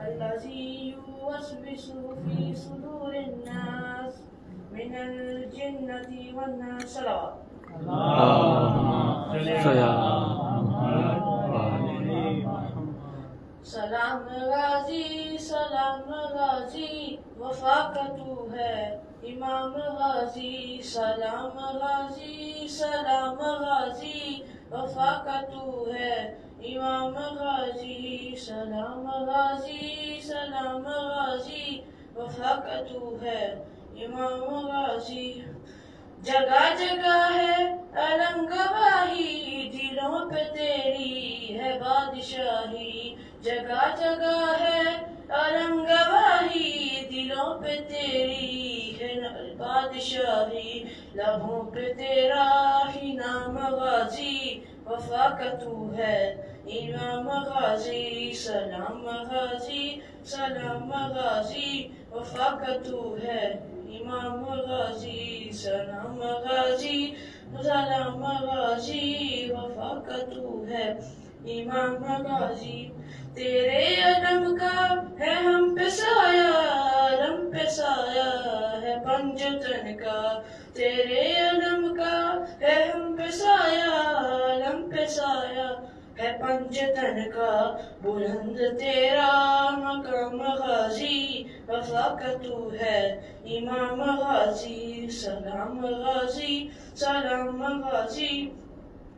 الذي يوسوس في صدور الناس من الجنة والناس. صلوات سلام غازی وفاقتو ہے امام غازی. سلام غازی وفاقتو ہے امام غازی. سلام غازی وفاقتو ہے امام غازی. جگہ جگہ ہے علم گواہی، دلوں پہ تیری ہے بادشاہی. جگہ جگہ ہے علم گواہی، دلوں پہ تیری ہے بادشاہی. لبوں پہ تیرا ہی نام غازی، وفاقتو ہے امام غازی. سلام غازی وفاقتو ہے امام غازی. سلام غازی وفاقتو ہے امام غازی. تیرے علم کا ہے ہم پہ سایہ، علم پہ سایہ ہے پنجتن کا. تیرے علم کا ہے ہم پہ سایہ، علم پہ سایہ ہے پنجتن کا. بلند تیرا مقام غازی، وفاقتو ہے امام غازی. سلام غازی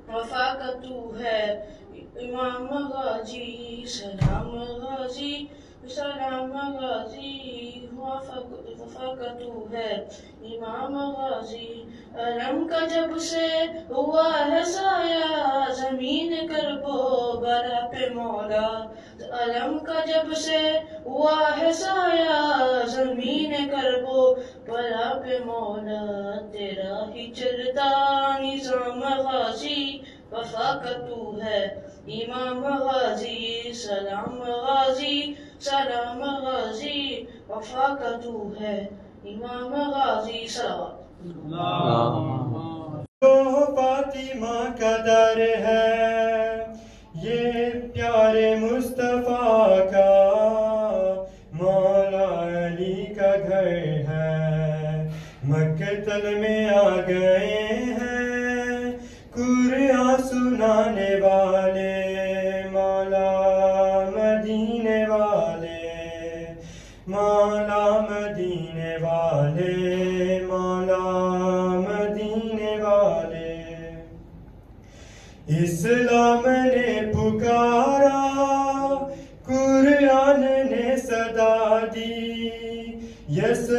وفاقتو ہے امام غازی. سلام غازی وفاقتو ہے امام غازی. علم کا جب سے ہوا ہے سایہ، زمین کربو برا پہ مولا. علم کا جب سے ہوا ہے سایہ، زمین کربو برا پہ مولا. تیرا ہی چلتا نظام غازی، وفاقتو ہے امام غازی. سلام غازی وفاقتو ہے امام غازی. صلوات. تو فاطمہ کا در ہے، یہ پیارے مصطفیٰ کا، مولا علی کا گھر ہے. مقتل میں آ گئے ہیں قرآن سنانے والے، مولا مدینے والے، مولا مدینے والے، مولا مدینے والے. اسلام نے پکارا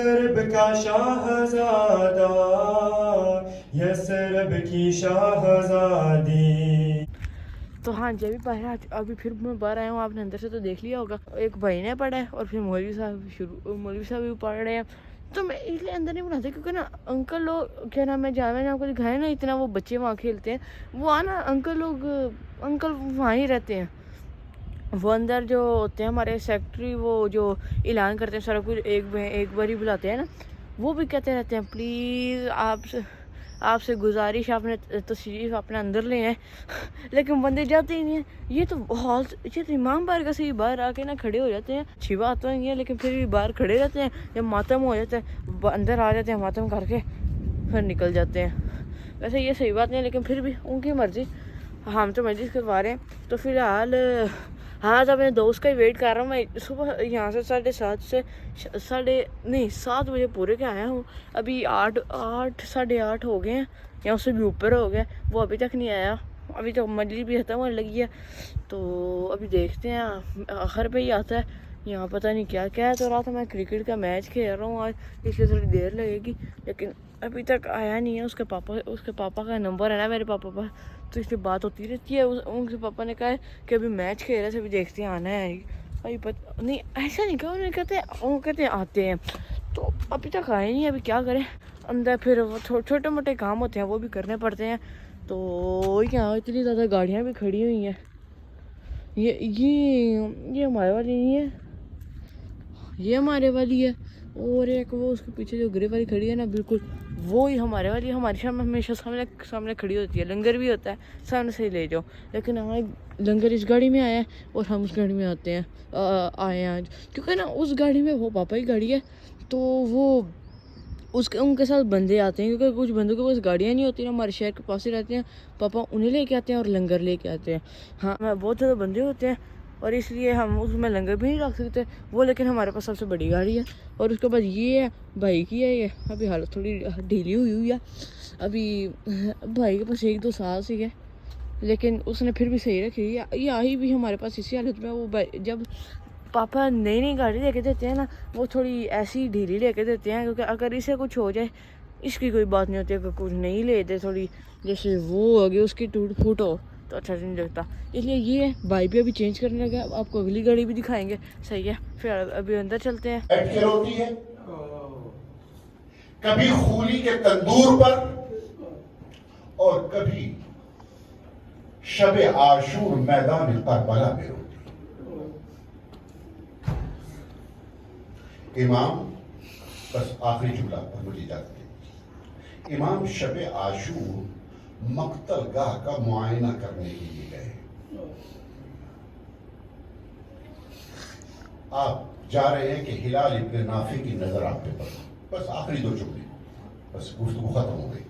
یثرب کا شاہزادہ یثرب کی شاہزادی. تو ہاں جی ابھی پھر میں باہر آیا ہوں. آپ نے اندر سے تو دیکھ لیا ہوگا. ایک بھائی نے پڑھا ہے اور پھر مولوی صاحب بھی پڑھ رہے ہیں. تو میں اس لیے اندر نہیں بناتا کیونکہ نا انکل لوگ کیا نام ہے جامعہ نے آپ کو دکھایا نا اتنا وہ بچے وہاں کھیلتے ہیں. وہ آنا انکل وہاں ہی رہتے ہیں. وہ اندر جو ہوتے ہیں ہمارے سیکٹری وہ جو اعلان کرتے ہیں سارا کچھ ایک بار ہی بلاتے ہیں نا, وہ بھی کہتے رہتے ہیں پلیز آپ سے گزارش آپ نے تشریف اپنے اندر لے ہیں. لیکن بندے جاتے ہی نہیں ہیں. یہ تو امام بارگاہ سے ہی باہر آ کے نا کھڑے ہو جاتے ہیں. اچھی بات تو نہیں ہے لیکن پھر بھی باہر کھڑے رہتے ہیں. جب ماتم ہو جاتا ہے اندر آ جاتے ہیں ماتم کر کے پھر نکل جاتے ہیں. ویسے یہ صحیح بات نہیں ہے لیکن پھر بھی ان کی مرضی. ہم تو مجلس کروا رہے ہیں. تو فی الحال ہاں تو اپنے دوست کا ہی ویٹ کر رہا ہوں. میں صبح یہاں سے 7:30 بجے پورے کے آیا ہوں. ابھی 8:30 ہو گئے ہیں یا اس سے بھی اوپر ہو گیا. وہ ابھی تک نہیں آیا. ابھی تو مجلس بھی ختم ہونے لگی ہے. تو ابھی دیکھتے ہیں آخر پہ ہی آتا ہے. یہاں پتہ نہیں کیا ہے. تو رات میں کرکٹ کا میچ کھیل رہا ہوں آج, اس لیے تھوڑی دیر لگے گی. لیکن ابھی تک آیا نہیں ہے. اس کے پاپا کا نمبر ہے نا میرے پاپا پر, تو اس سے بات ہوتی رہتی ہے. ان کے پاپا نے کہا ہے کہ ابھی میچ کھیل رہے تھے, ابھی دیکھتے ہیں آنا ہے. ابھی نہیں ایسا نہیں کہا. انہیں کہتے ہیں آتے ہیں. تو ابھی تک آئے نہیں. ابھی کیا کریں اندر پھر وہ چھوٹے موٹے کام ہوتے ہیں وہ بھی کرنے پڑتے ہیں. تو یہاں اتنی زیادہ گاڑیاں بھی کھڑی ہوئی ہیں. یہ ہمارے والی نہیں ہے, یہ ہمارے والی ہے. اور ایک وہ اس کے پیچھے جو گرے والی کھڑی ہے نا بالکل وہی ہمارے والی. ہماری شام ہمیشہ سامنے کھڑی ہوتی ہے. لنگر بھی ہوتا ہے سامنے سے ہی لے جاؤ. لیکن ہمارے لنگر اس گاڑی میں آیا ہے اور ہم اس گاڑی میں آئے ہیں آج. کیونکہ نا اس گاڑی میں وہ پاپا کی گاڑی ہے تو وہ ان کے ساتھ بندے آتے ہیں. کیونکہ کچھ بندوں کے پاس گاڑیاں نہیں ہوتی نا, ہمارے شہر کے پاس ہی رہتے ہیں. پاپا انہیں لے کے آتے ہیں اور لنگر لے کے آتے ہیں. ہاں بہت زیادہ بندے ہوتے ہیں اور اس لیے ہم اس میں لنگر بھی نہیں رکھ سکتے وہ. لیکن ہمارے پاس سب سے بڑی گاڑی ہے. اور اس کے بعد یہ ہے بھائی کی ہے. یہ ابھی حالت تھوڑی ڈھیلی ہوئی ہے. ابھی بھائی کے پاس 1-2 سال سے ہے لیکن اس نے پھر بھی صحیح رکھی ہے. یہ آئی بھی ہمارے پاس اسی حالت میں. وہ جب پاپا نئی گاڑی لے کے دیتے ہیں نا وہ تھوڑی ایسی ڈھیلی لے کے دیتے ہیں. کیونکہ اگر اسے کچھ ہو جائے اس کی کوئی بات نہیں ہوتی. اگر کچھ نہیں لیتے تھوڑی جیسے وہ ہوگی اس کی ٹوٹ پھوٹ ہو تو اچھا نہیں لگتا. اس لیے یہ ہے بھائی بھی ابھی چینج کرنے لگا. آپ کو اگلی گاڑی بھی دکھائیں گے. صحیح ہے پھر ابھی اندر چلتے ہیں. بیٹھ کے روتی ہے کبھی خولی کے تندور پر اور کبھی شب عاشور میدان کربلا میں روتی. امام بس آخری جملہ پر مجھے اجازت دیں. امام شب عاشور مقتل گاہ کا معائنہ کرنے کے لیے گئے. آپ جا رہے ہیں کہ ہلال ابن نافع کی نظر آپ پہ پڑی. بس آخری 2 جملے, بس گفتگو ختم ہو گئی.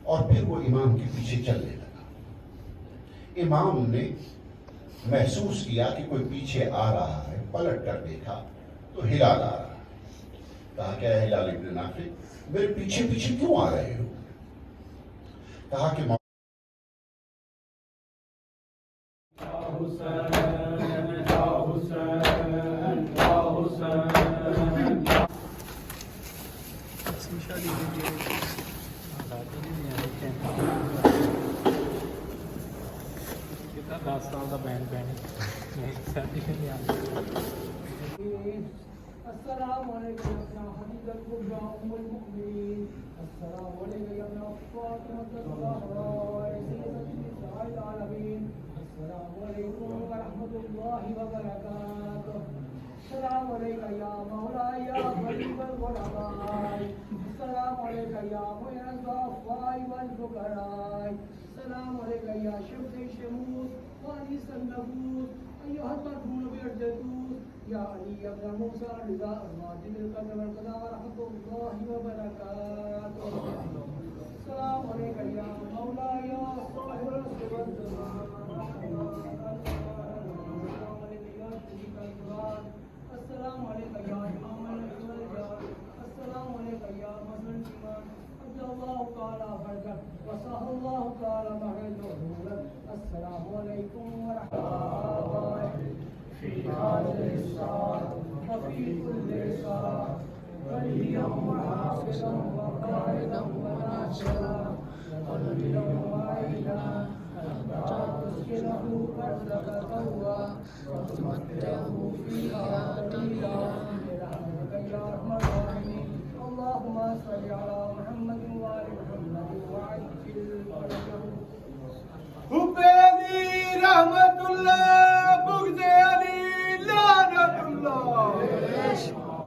اور پھر وہ امام کے پیچھے چلنے لگا. امام نے محسوس کیا کہ کوئی پیچھے آ رہا ہے. پلٹ کر دیکھا تو ہلال آ رہا ہے. کہا کیا ہے ہلال ابن نافع میرے پیچھے کیوں آ رہے ہو؟ کہا کہ السلام علیکم یا حبیب القبرى ام المؤمنین. السلام علیکم یا فاطمہ الزہراء سیدۃ نساء العالمین. السلام علیکم ورحمۃ اللہ وبرکاتہ. السلام علیکم یا مولاي یا غریب الغرباء. السلام علیکم یا معین الضعفاء والفقراء. السلام علیکم یا شمس الشموس وانیس النفوس ایها المرحوم بالجدود یا علی ابن موسیٰ رضا الماجد القدر والقضاء ورحمۃ اللہ وبرکاتہ. السلام علیکم یا مولاي یا صاحب الرسول والزمان. السلام علیکم یا امام النبی والجار. السلام علیکم یا مظہر ایمان. عبد اللہ تعالی فرجک وصح اللہ تعالی بحر الظہور. السلام علیکم ورحمۃ اللہ. فی حاضر الساعة صدقة الله